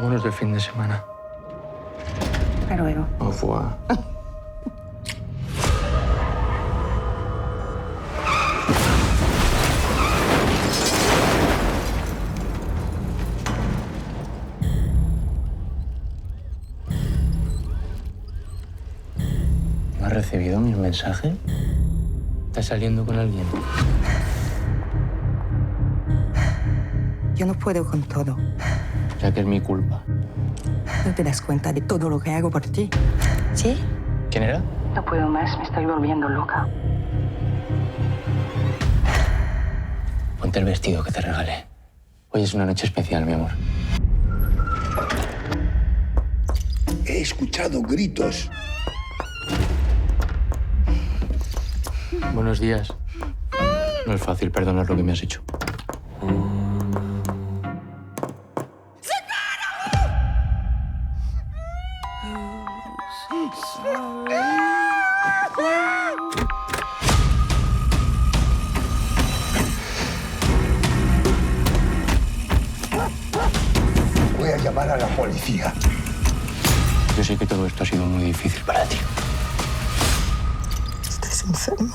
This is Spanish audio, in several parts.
Vámonos de fin de semana. Hasta luego. Au revoir. ¿No has recibido mis mensajes? ¿Estás saliendo con alguien? Yo no puedo con todo. Ya que es mi culpa. ¿No te das cuenta de todo lo que hago por ti? ¿Sí? ¿Quién era? No puedo más, me estoy volviendo loca. Ponte el vestido que te regalé. Hoy es una noche especial, mi amor. He escuchado gritos. Buenos días. No es fácil perdonar lo que me has hecho. Voy a llamar a la policía. Yo sé que todo esto ha sido muy difícil para ti. Estás enfermo.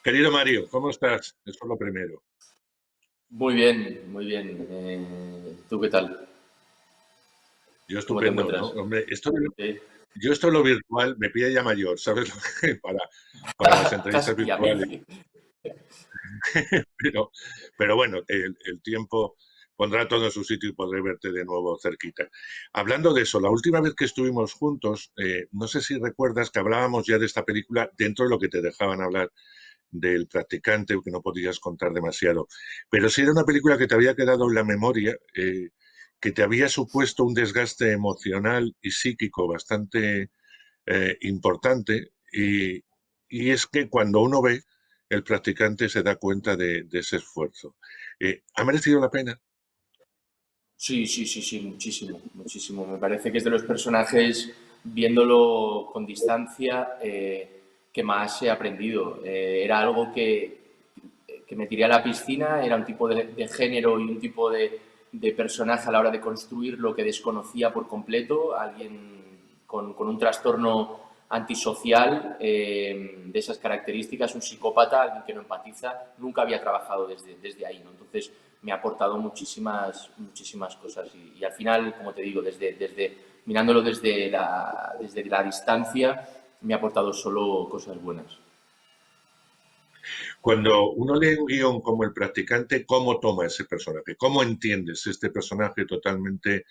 Querido Mario, ¿cómo estás? Eso es lo primero. Muy bien, muy bien. ¿Tú qué tal? Yo ¿Cómo te estupendo, ¿no? encuentras? Hombre, Sí. yo esto lo virtual me pilla ya mayor, ¿sabes? Para las entrevistas Casi a virtuales. mí. Pero, pero bueno, el tiempo pondrá todo en su sitio y podré verte de nuevo cerquita. Hablando de eso, la última vez que estuvimos juntos, no sé si recuerdas que hablábamos ya de esta película dentro de lo que te dejaban hablar del practicante, que no podías contar demasiado. Pero sí era una película que te había quedado en la memoria, que te había supuesto un desgaste emocional y psíquico bastante importante. Y es que cuando uno ve, el practicante se da cuenta de ese esfuerzo. ¿Ha merecido la pena? Sí, sí, sí, sí, muchísimo, muchísimo. Me parece que es de los personajes, viéndolo con distancia, que más he aprendido. Era algo que me tiré a la piscina, era un tipo de género y un tipo de personaje a la hora de construir lo que desconocía por completo, alguien con un trastorno antisocial de esas características, un psicópata, alguien que no empatiza, nunca había trabajado desde ahí, ¿no? Entonces me ha aportado muchísimas, muchísimas cosas y al final, como te digo, mirándolo desde la distancia, me ha aportado solo cosas buenas. Cuando uno lee un guión como El practicante, ¿cómo toma ese personaje? ¿Cómo entiendes este personaje totalmente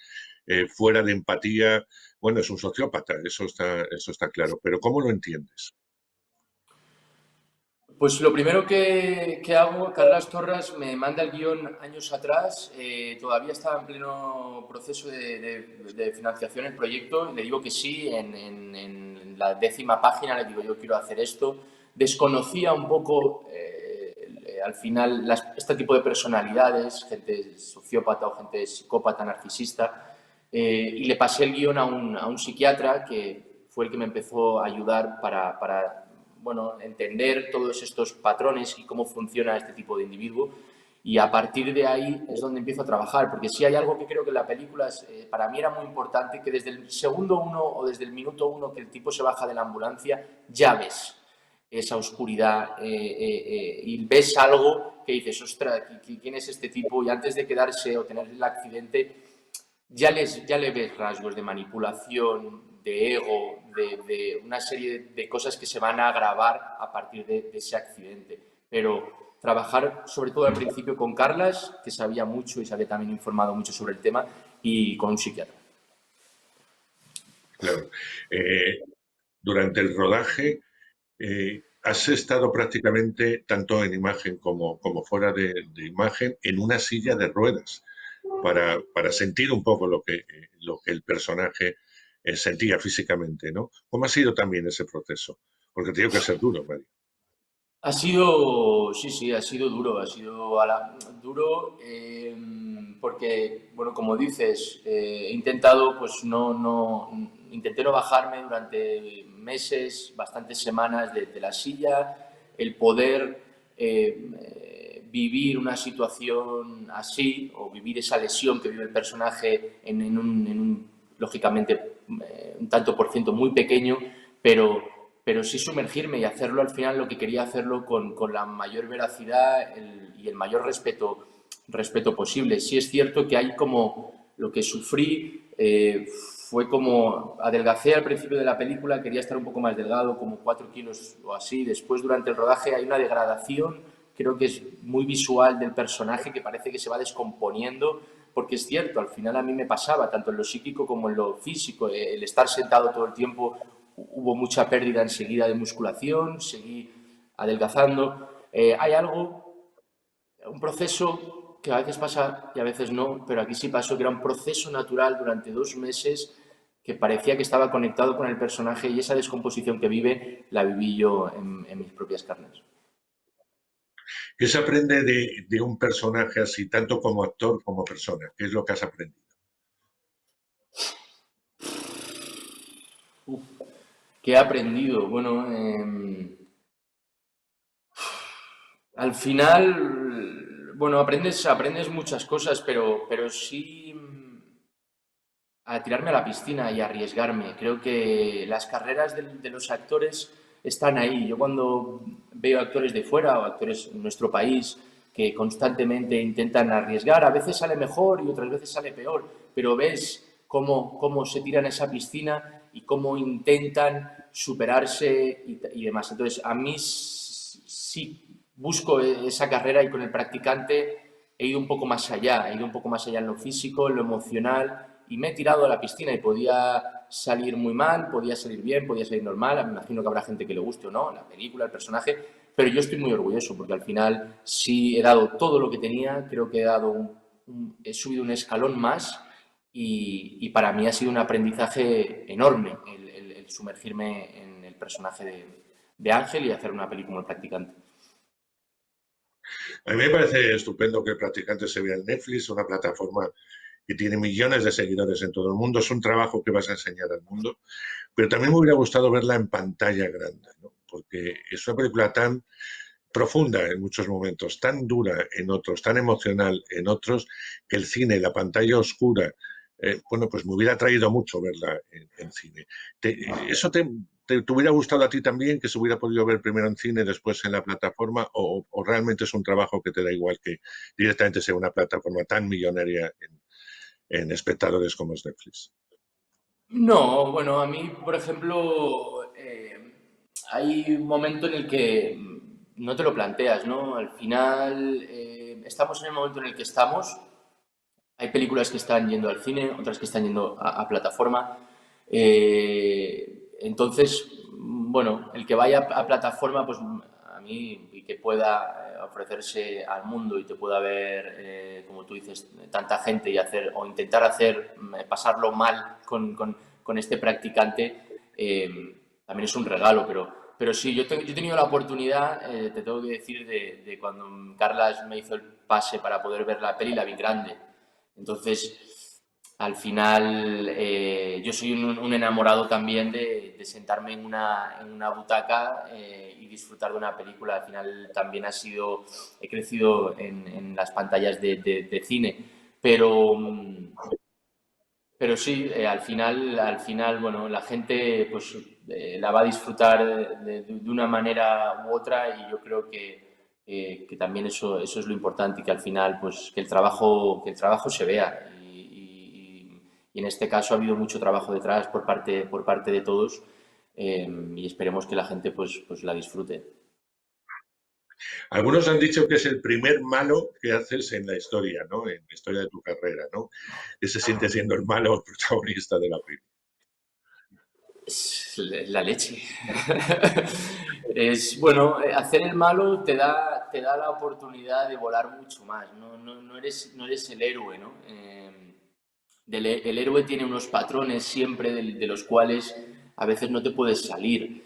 fuera de empatía? Bueno, es un sociópata, eso está claro, pero ¿cómo lo entiendes? Pues lo primero que hago, Carlas Torras me manda el guión años atrás, todavía estaba en pleno proceso de financiación el proyecto, y le digo que sí, en la 10ª página le digo yo quiero hacer esto. Desconocía un poco al final este tipo de personalidades, gente sociópata o gente psicópata, narcisista, y le pasé el guión a un psiquiatra que fue el que me empezó a ayudar para bueno, entender todos estos patrones y cómo funciona este tipo de individuo. Y a partir de ahí es donde empiezo a trabajar, porque si hay algo que creo que en la película para mí era muy importante, que desde el segundo uno o desde el minuto uno que el tipo se baja de la ambulancia, ya ves esa oscuridad y ves algo que dices, ostras, ¿quién es este tipo? Y antes de quedarse o tener el accidente, ya le ves rasgos de manipulación, de ego, de una serie de cosas que se van a agravar a partir de ese accidente. Pero trabajar sobre todo al principio con Carlas, que sabía mucho y se había también informado mucho sobre el tema, y con un psiquiatra. Claro. Durante el rodaje, has estado prácticamente, tanto en imagen como fuera de imagen, en una silla de ruedas para sentir un poco lo que el personaje sentía físicamente, ¿no? ¿Cómo ha sido también ese proceso? Porque tiene que ser duro, Mario. Ha sido, sí, sí, ha sido duro, duro porque, bueno, como dices, he intentado, pues intenté no bajarme durante meses, bastantes semanas de la silla, el poder vivir una situación así o vivir esa lesión que vive el personaje en un lógicamente, un tanto por ciento muy pequeño, pero sí sumergirme y hacerlo al final lo que quería hacerlo con la mayor veracidad y el mayor respeto posible. Sí es cierto que hay como lo que sufrí, fue como adelgacé al principio de la película, quería estar un poco más delgado, como 4 kilos o así. Después, durante el rodaje, hay una degradación, creo que es muy visual del personaje, que parece que se va descomponiendo, porque es cierto, al final a mí me pasaba, tanto en lo psíquico como en lo físico, el estar sentado todo el tiempo, hubo mucha pérdida enseguida de musculación, seguí adelgazando. Hay algo, un proceso que a veces pasa y a veces no, pero aquí sí pasó, que era un proceso natural durante 2 meses que parecía que estaba conectado con el personaje, y esa descomposición que vive la viví yo en mis propias carnes. ¿Qué se aprende de un personaje así, tanto como actor como persona? ¿Qué es lo que has aprendido? ¿Qué he aprendido? Bueno, al final, bueno, aprendes muchas cosas, pero sí a tirarme a la piscina y arriesgarme. Creo que las carreras de los actores están ahí. Yo cuando veo actores de fuera o actores en nuestro país que constantemente intentan arriesgar, a veces sale mejor y otras veces sale peor, pero ves cómo se tiran a esa piscina y cómo intentan superarse y demás. Entonces, a mí sí busco esa carrera, y con el practicante he ido un poco más allá, he ido un poco más allá en lo físico, en lo emocional, y me he tirado a la piscina y podía salir muy mal, podía salir bien, podía salir normal. Me imagino que habrá gente que le guste o no, la película, el personaje, pero yo estoy muy orgulloso porque al final sí he dado todo lo que tenía, creo que he subido un escalón más, y para mí ha sido un aprendizaje enorme el sumergirme en el personaje de Ángel y hacer una película como El Practicante. A mí me parece estupendo que El Practicante se vea en Netflix, una plataforma que tiene millones de seguidores en todo el mundo. Es un trabajo que vas a enseñar al mundo, pero también me hubiera gustado verla en pantalla grande, ¿no? Porque es una película tan profunda en muchos momentos, tan dura en otros, tan emocional en otros, que el cine, la pantalla oscura, bueno, pues me hubiera traído mucho verla en cine. ¿Eso te hubiera gustado a ti también, que se hubiera podido ver primero en cine, después en la plataforma, o realmente es un trabajo que te da igual que directamente sea una plataforma tan millonaria en espectadores como es Netflix? No, bueno, a mí, por ejemplo, hay un momento en el que no te lo planteas, ¿no? Al final, estamos en el momento en el que estamos. Hay películas que están yendo al cine, otras que están yendo a plataforma. Entonces, bueno, el que vaya a plataforma, pues a mí, y que pueda ofrecerse al mundo y te pueda ver, como tú dices, tanta gente y hacer o intentar hacer, pasarlo mal con este practicante, también es un regalo, pero sí, yo he tenido la oportunidad, te tengo que decir, de cuando Carlas me hizo el pase para poder ver la peli, la vi grande. Entonces, al final, yo soy un enamorado también de sentarme en una butaca y disfrutar de una película. Al final también he crecido en las pantallas de cine, pero, pero sí, al final, bueno, la gente pues la va a disfrutar de una manera u otra, y yo creo que también eso es lo importante, y que al final pues que el trabajo se vea, y en este caso ha habido mucho trabajo detrás por parte de todos, y esperemos que la gente pues la disfrute. Algunos han dicho que es el primer malo que haces en la historia, ¿no? En la historia de tu carrera, ¿no? ¿Qué se siente siendo el malo protagonista de la película? Es la leche. Bueno, hacer el malo te da la oportunidad de volar mucho más. No eres el héroe, ¿no? El héroe tiene unos patrones siempre de los cuales a veces no te puedes salir.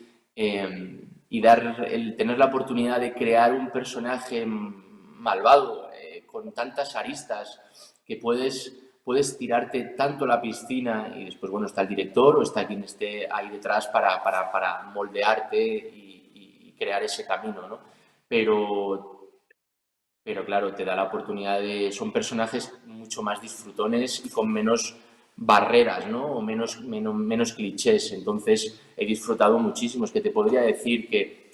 Y tener la oportunidad de crear un personaje malvado, con tantas aristas, que puedes tirarte tanto a la piscina, y después, bueno, está el director o está quien esté ahí detrás para moldearte y crear ese camino, ¿no? Pero, pero claro, te da la oportunidad de... Son personajes mucho más disfrutones y con menos barreras, ¿no? O menos clichés. Entonces, he disfrutado muchísimo. Es que te podría decir que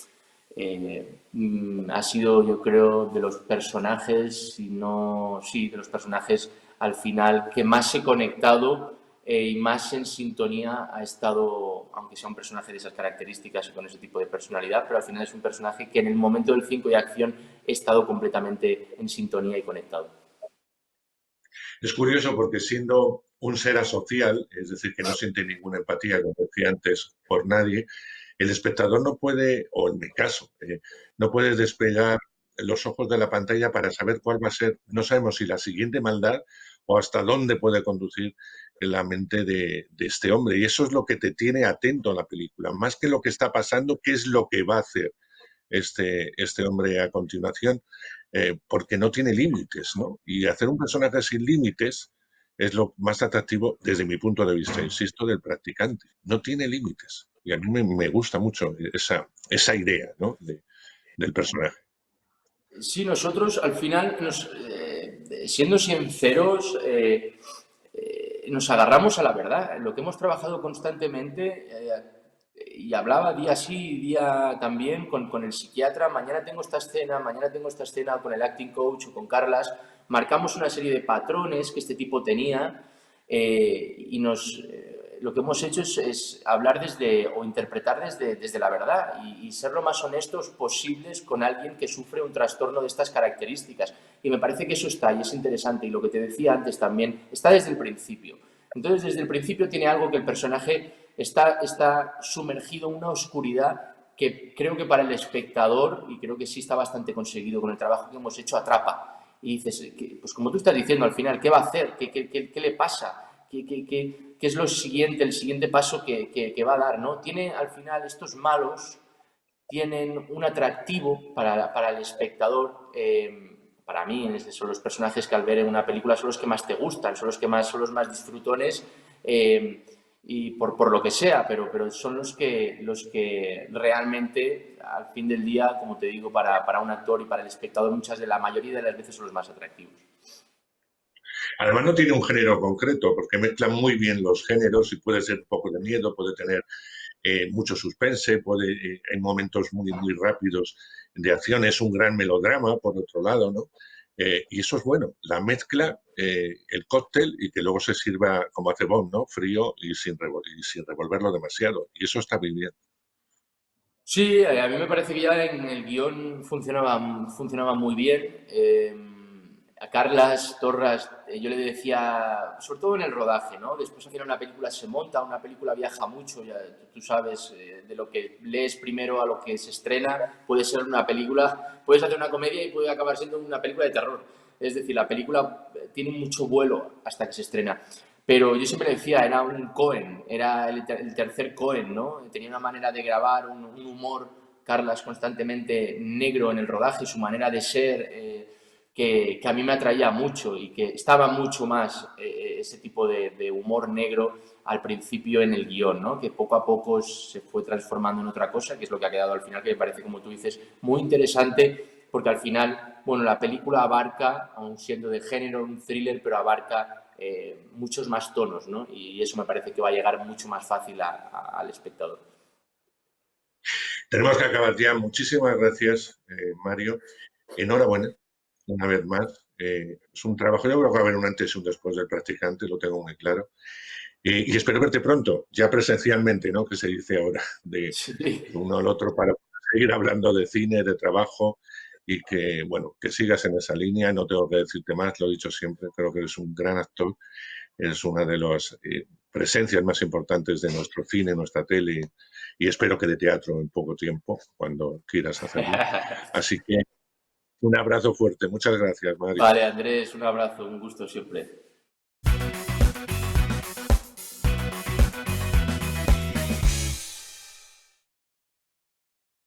ha sido, yo creo, de los personajes, si no, sí, de los personajes al final que más he conectado y más en sintonía ha estado, aunque sea un personaje de esas características y con ese tipo de personalidad, pero al final es un personaje que en el momento del 5 de acción he estado completamente en sintonía y conectado. Es curioso porque siendo un ser asocial, es decir, que no siente ninguna empatía, como decía antes, por nadie, el espectador no puede, o en mi caso, no puede despegar los ojos de la pantalla para saber cuál va a ser, no sabemos si la siguiente maldad o hasta dónde puede conducir la mente de este hombre. Y eso es lo que te tiene atento a la película, más que lo que está pasando, qué es lo que va a hacer este hombre a continuación, porque no tiene límites, ¿no? Y hacer un personaje sin límites es lo más atractivo desde mi punto de vista, insisto, del practicante. No tiene límites. Y a mí me gusta mucho esa idea, ¿no? Del personaje. Sí, nosotros al final, siendo sinceros, nos agarramos a la verdad. Lo que hemos trabajado constantemente, y hablaba día sí, día también con el psiquiatra, mañana tengo esta escena, mañana tengo esta escena con el acting coach o con Carlas, marcamos una serie de patrones que este tipo tenía y lo que hemos hecho es hablar o interpretar desde la verdad y ser lo más honestos posibles con alguien que sufre un trastorno de estas características. Y me parece que eso está y es interesante. Y lo que te decía antes también, está desde el principio. Entonces, desde el principio tiene algo que el personaje está sumergido en una oscuridad que creo que para el espectador, y creo que sí está bastante conseguido con el trabajo que hemos hecho, atrapa. Y dices, pues como tú estás diciendo al final, ¿qué va a hacer? ¿Qué le pasa? ¿Qué es lo siguiente, el siguiente paso que va a dar, ¿no? Tiene al final estos malos, tienen un atractivo para el espectador. Para mí, son los personajes que al ver en una película son los que más te gustan, son los más disfrutones y por lo que sea, pero son los que realmente, al fin del día, como te digo, para un actor y para el espectador, la mayoría de las veces son los más atractivos. Además no tiene un género concreto, porque mezcla muy bien los géneros y puede ser un poco de miedo, puede tener mucho suspense, en momentos muy rápidos de acción, es un gran melodrama, por otro lado, ¿no? Y eso es bueno, la mezcla, el cóctel y que luego se sirva como hace Bond, ¿no? Frío y sin revolverlo demasiado. Y eso está muy bien. Sí, a mí me parece que ya en el guión funcionaba muy bien. A Carlas Torras, yo le decía, sobre todo en el rodaje, ¿no? Después al final una película se monta, una película viaja mucho, ya tú sabes, de lo que lees primero a lo que se estrena, puede ser una película, puedes hacer una comedia y puede acabar siendo una película de terror. Es decir, la película tiene mucho vuelo hasta que se estrena. Pero yo siempre decía, era un Coen, era el tercer Coen, ¿no? Tenía una manera de grabar, un humor, Carlas, constantemente negro en el rodaje, su manera de ser, que a mí me atraía mucho y que estaba mucho más ese tipo de humor negro al principio en el guión, ¿no? Que poco a poco se fue transformando en otra cosa, que es lo que ha quedado al final, que me parece, como tú dices, muy interesante, porque al final, bueno, la película abarca, aun siendo de género, un thriller, pero abarca muchos más tonos, ¿no? Y eso me parece que va a llegar mucho más fácil al espectador. Tenemos que acabar ya. Muchísimas gracias, Mario. Enhorabuena, una vez más. Es un trabajo, yo creo que va a haber un antes y un después del practicante, lo tengo muy claro. Y espero verte pronto, ya presencialmente, ¿no? Que se dice ahora, de Sí. uno al otro para seguir hablando de cine, de trabajo y que, bueno, que sigas en esa línea. No tengo que decirte más, lo he dicho siempre, creo que eres un gran actor, eres una de las presencias más importantes de nuestro cine, nuestra tele y espero que de teatro en poco tiempo, cuando quieras hacerlo. Así que un abrazo fuerte. Muchas gracias, Mario. Vale, Andrés, un abrazo, un gusto siempre.